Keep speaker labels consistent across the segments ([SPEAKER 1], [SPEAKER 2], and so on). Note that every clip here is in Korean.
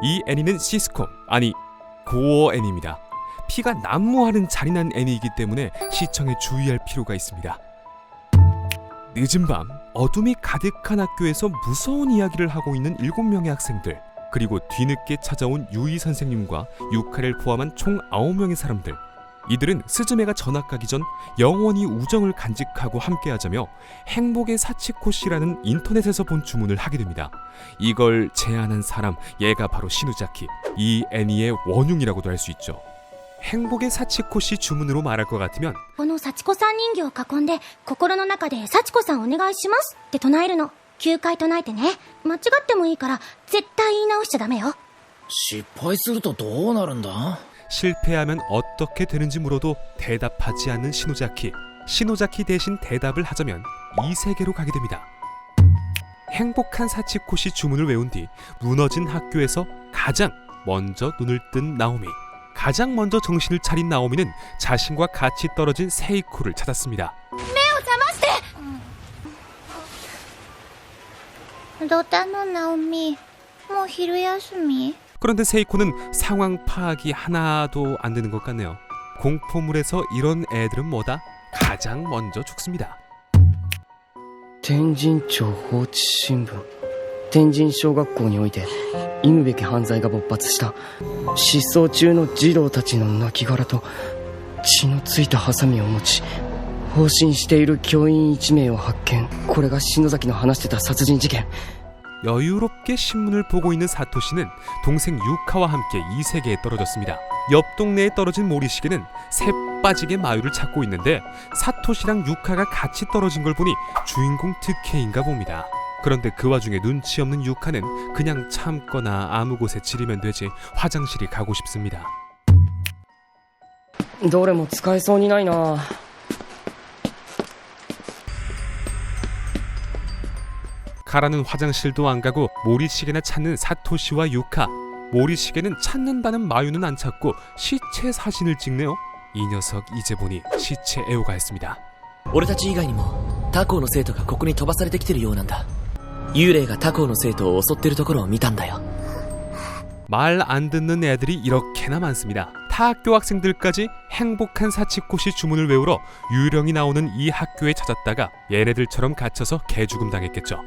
[SPEAKER 1] 이 애니는 시스콤, 아니 고어 애니입니다. 피가 난무하는 잔인한 애니이기 때문에 시청에 주의할 필요가 있습니다. 늦은 밤 어둠이 가득한 학교에서 무서운 이야기를 하고 있는 7명의 학생들, 그리고 뒤늦게 찾아온 유이 선생님과 유카를 포함한 총 9명의 사람들. 이들은 스즈메가 전학 가기 전 영원히 우정을 간직하고 함께하자며 행복의 사치코시라는 인터넷에서 본 주문을 하게 됩니다. 이걸 제안한 사람, 얘가 바로 시누자키, 이 애니의 원흉이라고도 할 수 있죠. 행복의 사치코시 주문으로 말할 것 같으면
[SPEAKER 2] この幸子さん人形を囲んで心の中で幸子さんお願いしますって唱えるの。9回唱えてね。間違ってもいいから絶対言い直しちゃダメよ。
[SPEAKER 3] 失敗するとどうなるんだ?
[SPEAKER 1] 실패하면 어떻게 되는지 물어도 대답하지 않는 시노자키. 시노자키 대신 대답을 하자면 이 세계로 가게 됩니다. 행복한 사치코시 주문을 외운 뒤 무너진 학교에서 가장 먼저 눈을 뜬 나오미. 가장 먼저 정신을 차린 나오미는 자신과 같이 떨어진 세이코를 찾았습니다.
[SPEAKER 2] どうしたのナオミ。もう昼休み。
[SPEAKER 1] 그런데 세이코는 상황 파악이 하나도 안 되는 것 같네요. 공포물에서 이런 애들은 뭐다? 가장 먼저 죽습니다.
[SPEAKER 4] 天神町放置新聞。天神小学校において忌むべき犯罪が勃発した。失踪中の児童たちの亡骸と血のついたハサミを持ち放心している教員1名を発見。これが篠崎の話してた殺人事件。
[SPEAKER 1] 여유롭게 신문을 보고 있는 사토시는 동생 유카와 함께 이 세계에 떨어졌습니다. 옆 동네에 떨어진 모리시계는 새 빠지게 마유를 찾고 있는데 사토시랑 유카가 같이 떨어진 걸 보니 주인공 특혜인가 봅니다. 그런데 그 와중에 눈치 없는 유카는 그냥 참거나 아무 곳에 지르면 되지 화장실이 가고 싶습니다.
[SPEAKER 4] どれも使えそうにないな。
[SPEAKER 1] 가라는 화장실도 안 가고 모리시계나 찾는 사토시와 유카. 모리시계는 찾는다는 마유는 안 찾고 시체 사진을 찍네요. 이 녀석 이제 보니 시체 애호가였습니다.
[SPEAKER 3] 俺たち以外にも他校の生徒がここに飛ばされてきてるようなんだ。幽霊が他校の生徒を襲ってるところを見たんだよ。
[SPEAKER 1] 말 안 듣는 애들이 이렇게나 많습니다. 타 학교 학생들까지 행복한 사치코시 주문을 외우러 유령이 나오는 이 학교에 찾았다가 얘네들처럼 갇혀서 개죽음 당했겠죠.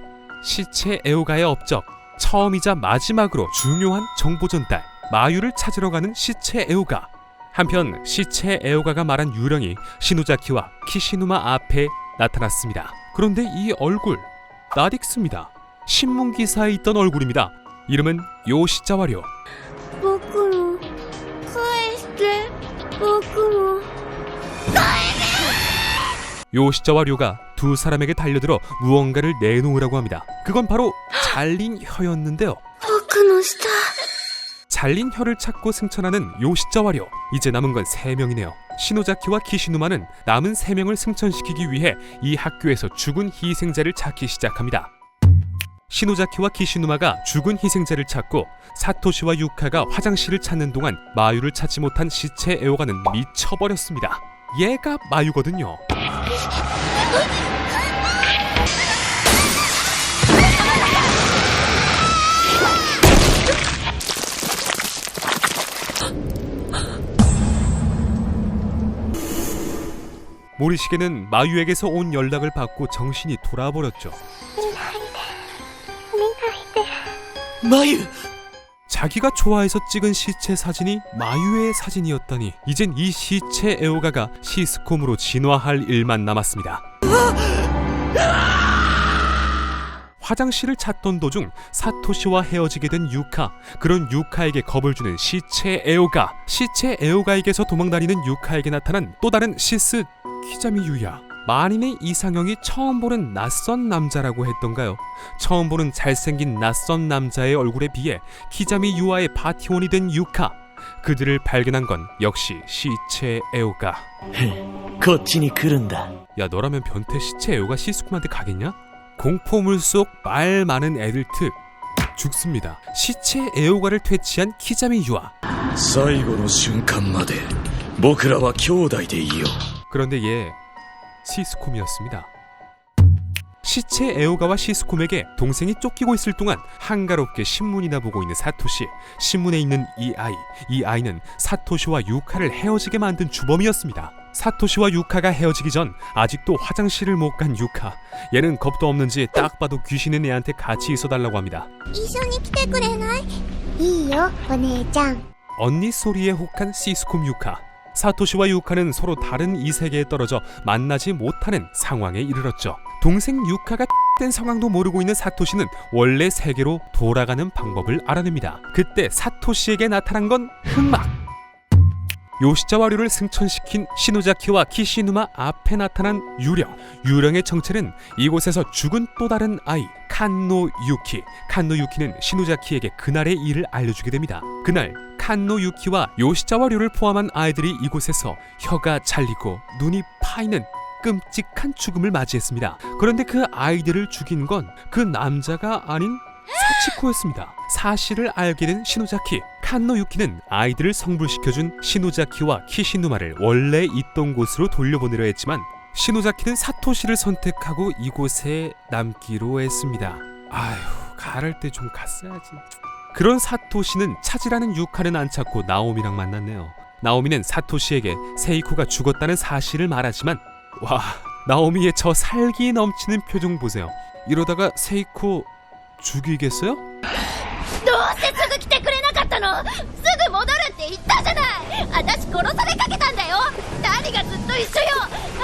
[SPEAKER 1] 시체 애호가의 업적, 처음이자 마지막으로 중요한 정보 전달, 마유를 찾으러 가는 시체 애호가. 한편 시체 애호가가 말한 유령이 시누자키와 키시누마 앞에 나타났습니다. 그런데 이 얼굴 낯익습니다. 신문기사에 있던 얼굴입니다. 이름은 요시자와료.
[SPEAKER 2] 僕も返して僕も
[SPEAKER 1] 요시자와료가 두 사람에게 달려들어 무언가를 내놓으라고 합니다. 그건 바로 잘린 혀였는데요.
[SPEAKER 2] 僕の舌
[SPEAKER 1] 잘린 혀를 찾고 승천하는 요시자와료. 이제 남은 건 3명이네요. 시노자키와 키시누마는 남은 3명을 승천시키기 위해 이 학교에서 죽은 희생자를 찾기 시작합니다. 시노자키와 키시누마가 죽은 희생자를 찾고 사토시와 유카가 화장실을 찾는 동안 마유를 찾지 못한 시체 애호가는 미쳐버렸습니다. 얘가 마유거든요. 모리시계는 마유에게서 온 연락을 받고 정신이 돌아버렸죠.
[SPEAKER 3] マユ!
[SPEAKER 1] 자기가 좋아해서 찍은 시체 사진이 마유의 사진이었다니. 이젠 이 시체 애호가가 시스콤으로 진화할 일만 남았습니다. 화장실을 찾던 도중 사토시와 헤어지게 된 유카. 그런 유카에게 겁을 주는 시체 애호가. 시체 애호가에게서 도망다니는 유카에게 나타난 또 다른 시스 키자미 유야. 만인의 이상형이 처음 보는 낯선 남자라고 했던가요? 처음 보는 잘생긴 낯선 남자의 얼굴에 비해 키자미 유아의 파티원이 된 유카. 그들을 발견한 건 역시 시체 애호가.
[SPEAKER 3] こっちに来るんだ。
[SPEAKER 1] 야, 너라면 변태 시체 애호가 시스콤한테 가겠냐? 공포물 속 말 많은 애들 특 죽습니다. 시체 애호가를 퇴치한 키자미 유아.
[SPEAKER 5] 最後の瞬間まで僕らは兄弟でいよう。
[SPEAKER 1] 그런데 얘 시스콤이었습니다. 시체 에오가와 시스콤에게 동생이 쫓기고 있을 동안 한가롭게 신문이나 보고 있는 사토시. 신문에 있는 이 아이는 사토시와 유카를 헤어지게 만든 주범이었습니다. 사토시와 유카가 헤어지기 전 아직도 화장실을 못 간 유카. 얘는 겁도 없는지 딱 봐도 귀신은 애한테 같이 있어달라고 합니다.
[SPEAKER 2] 一緒に来てくれない？いいよ、お姉ちゃん。
[SPEAKER 1] 언니 소리에 혹한 시스콤 유카. 사토시와 유카는 서로 다른 이 세계에 떨어져 만나지 못하는 상황에 이르렀죠. 동생 유카가 된 상황도 모르고 있는 사토시는 원래 세계로 돌아가는 방법을 알아냅니다. 그때 사토시에게 나타난 건 흑막. 요시자와류를 승천시킨 시노자키와 키시누마 앞에 나타난 유령. 유령의 정체는 이곳에서 죽은 또 다른 아이 칸노 유키. 칸노 유키는 시노자키에게 그날의 일을 알려주게 됩니다. 그날 칸노 유키와 요시자와류를 포함한 아이들이 이곳에서 혀가 잘리고 눈이 파이는 끔찍한 죽음을 맞이했습니다. 그런데 그 아이들을 죽인 건 그 남자가 아닌 사치코였습니다. 사실을 알게 된 시노자키. 칸노 유키는 아이들을 성불시켜준 시노자키와 키시누마를 원래 있던 곳으로 돌려보내려 했지만 시노자키는 사토시를 선택하고 이곳에 남기로 했습니다. 아휴, 가를 때 좀 갔어야지. 그런 사토시는 찾으라는 유카는 안 찾고 나오미랑 만났네요. 나오미는 사토시에게 세이코가 죽었다는 사실을 말하지만 와, 나오미의 저 살기 넘치는 표정 보세요. 이러다가 세이코 죽이겠어요?
[SPEAKER 2] どうしてすぐ来てくれなかったの？すぐ戻るって言ったじゃない。私殺されかけたんだよ。何がずっと一緒よ。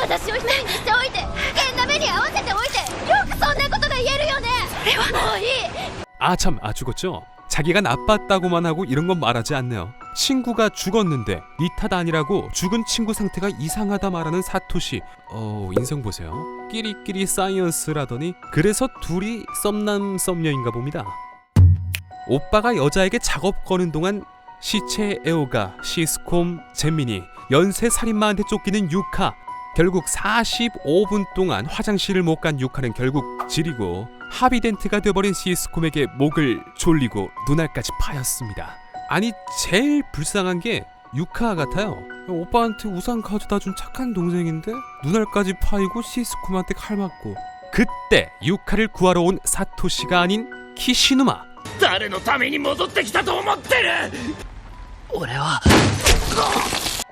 [SPEAKER 2] 私を一人にしておいて、危険な目に遭わせておいて、よくそんなことが言えるよね。それはもういい。
[SPEAKER 1] 죽었죠? 자기가 나빴다고만 하고 이런 건 말하지 않네요. 친구가 죽었는데 니 탓 아니라고 죽은 친구 상태가 이상하다 말하는 사토시. 인성 보세요. 끼리끼리 사이언스라더니 그래서 둘이 썸남 썸녀인가 봅니다. 오빠가 여자에게 작업 거는 동안 시체 에오가, 시스콤, 잼민이, 연쇄 살인마한테 쫓기는 유카. 결국 45분 동안 화장실을 못 간 유카는 결국 지리고 하비덴트가 돼버린 시스콤에게 목을 졸리고 눈알까지 파였습니다. 아니, 제일 불쌍한 게 유카 같아요. 오빠한테 우산 가져다 준 착한 동생인데 눈알까지 파이고 시스콤한테 칼 맞고. 그때 유카를 구하러 온 사토시가 아닌 키시누마.
[SPEAKER 5] 誰のために戻ってきたと思ってる。
[SPEAKER 3] 俺は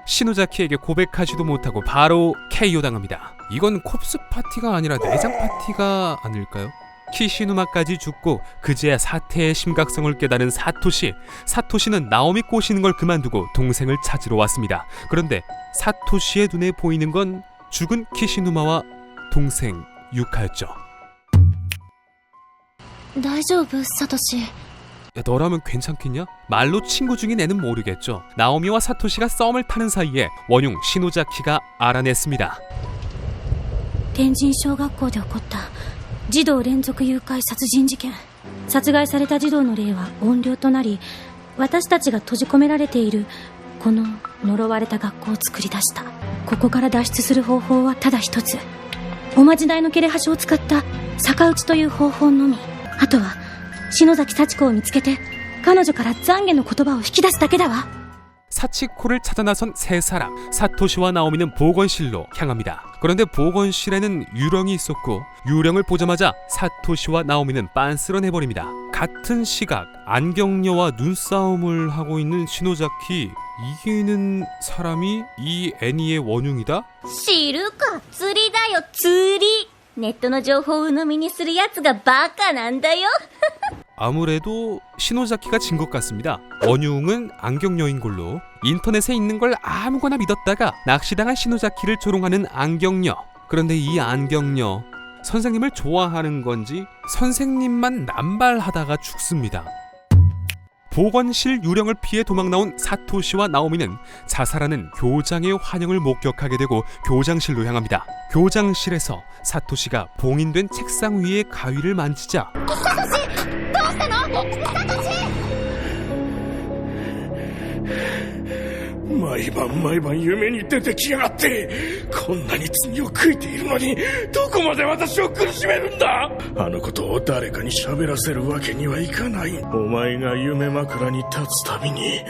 [SPEAKER 1] 시노자키에게 고백하지도 못하고 바로 KO 당합니다. 이건 콥스 파티가 아니라 내장 파티가 아닐까요? 키시누마까지 죽고 그제야 사태의 심각성을 깨달은 사토시. 사토시는 나오미 꼬시는 걸 그만두고 동생을 찾으러 왔습니다. 그런데 사토시의 눈에 보이는 건 죽은 키시누마와 동생 유카였죠.
[SPEAKER 2] 大丈夫、サトシ。
[SPEAKER 1] 야, 너라면 괜찮겠냐? 말로 친구 중인 애는 모르겠죠. 나오미와 사토시가 썸을 타는 사이에 원흉 시노자키가 알아냈습니다.
[SPEAKER 2] 天神小学校で起こった児童連続誘拐殺人事件。殺害された児童の霊は怨霊となり、私たちが閉じ込められているこの呪われた学校を作り出した。ここから脱出する方法はただ一つ。おまじないの切れ端を使った逆打ちという方法のみ。あとは篠崎幸子を見つけて彼女から懺悔の言葉を引き出すだけだわ。
[SPEAKER 1] 사치코를 찾아 나선 세 사람. 사토시와 나오미는 보건실로 향합니다. 그런데 보건실에는 유령이 있었고 유령을 보자마자 사토시와 나오미는 빤스런해버립니다. 같은 시각 안경녀와 눈싸움을 하고 있는 시노자키. 이기는 사람이 이 애니의 원흉이다?
[SPEAKER 2] 知るか、釣りだよ、釣り。ネットの情報を鵜呑みにするやつがバカなんだよ。
[SPEAKER 1] 아무래도 시노자키가 진 것 같습니다. 원흉은 안경녀인 걸로. 인터넷에 있는 걸 아무거나 믿었다가 낚시당한 시노자키를 조롱하는 안경녀. 그런데 이 안경녀 선생님을 좋아하는 건지 선생님만 남발하다가 죽습니다. 보건실 유령을 피해 도망나온 사토시와 나오미는 자살하는 교장의 환영을 목격하게 되고 교장실로 향합니다. 교장실에서 사토시가 봉인된 책상 위에 가위를 만지자
[SPEAKER 5] 毎晩毎晩夢に出てきやがって。こんなに罪を悔いているのにどこまで私を苦しめるんだ。あのことを誰かに喋らせるわけにはいかない。お前が夢枕に立つたびに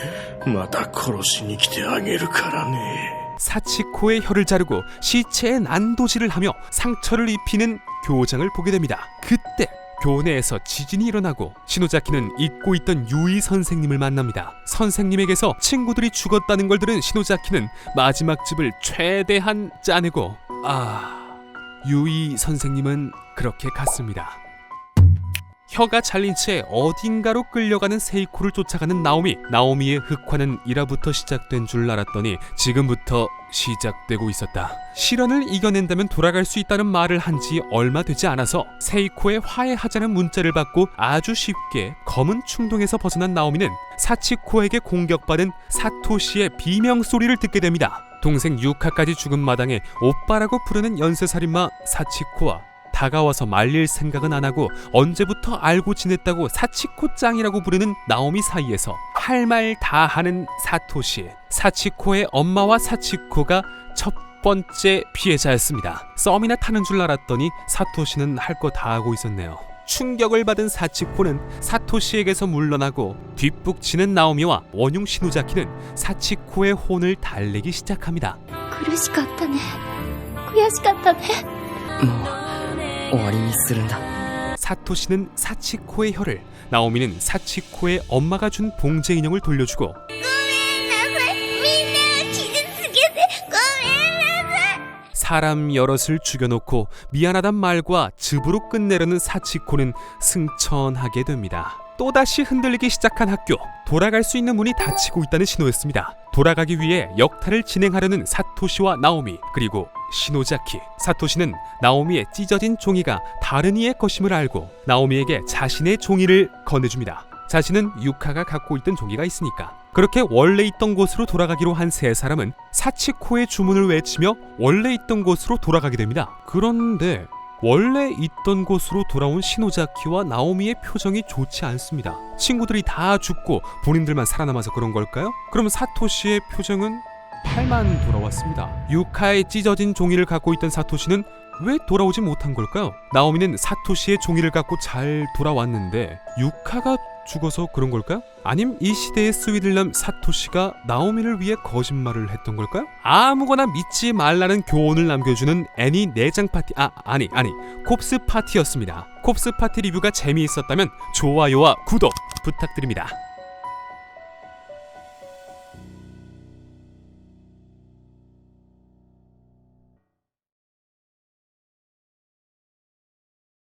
[SPEAKER 5] また殺しに来てあげるからね。
[SPEAKER 1] 사치코의 혀를 자르고 시체에 난도질을 하며 상처를 입히는 교장을 보게 됩니다. 그때 교내에서 지진이 일어나고 시노자키는 잊고 있던 유이 선생님을 만납니다. 선생님에게서 친구들이 죽었다는 걸 들은 시노자키는 마지막 즙을 최대한 짜내고 유이 선생님은 그렇게 갔습니다. 혀가 잘린 채 어딘가로 끌려가는 세이코를 쫓아가는 나오미의 흑화는 1화부터 시작된 줄 알았더니 지금부터 시작되고 있었다. 시련을 이겨낸다면 돌아갈 수 있다는 말을 한 지 얼마 되지 않아서 세이코의 화해하자는 문자를 받고 아주 쉽게 검은 충동에서 벗어난 나오미는 사치코에게 공격받은 사토시의 비명소리를 듣게 됩니다. 동생 유카까지 죽은 마당에 오빠라고 부르는 연쇄살인마 사치코와 다가와서 말릴 생각은 안 하고 언제부터 알고 지냈다고 사치코짱이라고 부르는 나오미 사이에서 할 말 다 하는 사토시. 사치코의 엄마와 사치코가 첫 번째 피해자였습니다. 썸이나 타는 줄 알았더니 사토시는 할 거 다 하고 있었네요. 충격을 받은 사치코는 사토시에게서 물러나고 뒷북치는 나오미와 원흉 시노자키는 사치코의 혼을 달래기 시작합니다.
[SPEAKER 2] 苦しかったね悔しかったね
[SPEAKER 4] もう終わりにするんだ。
[SPEAKER 1] 사토시는 사치코의 혀를, 나오미는 사치코의 엄마가 준 봉제 인형을 돌려주고 사람 여럿을 죽여놓고 미안하단 말과 즙으로 끝내려는 사치코는 승천하게 됩니다. 또다시 흔들리기 시작한 학교. 돌아갈 수 있는 문이 닫히고 있다는 신호였습니다. 돌아가기 위해 역할을 진행하려는 사토시와 나오미, 그리고 시노자키. 사토시는 나오미의 찢어진 종이가 다른 이의 것임을 알고 나오미에게 자신의 종이를 건네줍니다. 자신은 유카가 갖고 있던 종이가 있으니까. 그렇게 원래 있던 곳으로 돌아가기로 한 세 사람은 사치코의 주문을 외치며 원래 있던 곳으로 돌아가게 됩니다. 그런데 원래 있던 곳으로 돌아온 시노자키와 나오미의 표정이 좋지 않습니다. 친구들이 다 죽고 본인들만 살아남아서 그런 걸까요? 그럼 사토시의 표정은 팔만 돌아왔습니다. 유카의 찢어진 종이를 갖고 있던 사토시는 왜 돌아오지 못한 걸까요? 나오미는 사토시의 종이를 갖고 잘 돌아왔는데 유카가 죽어서 그런 걸까요? 아님 이 시대의 스위들남 사토시가 나오미를 위해 거짓말을 했던 걸까요? 아무거나 믿지 말라는 교훈을 남겨주는 애니 내장 파티 아니 콥스 파티였습니다. 콥스 파티 리뷰가 재미있었다면 좋아요와 구독 부탁드립니다.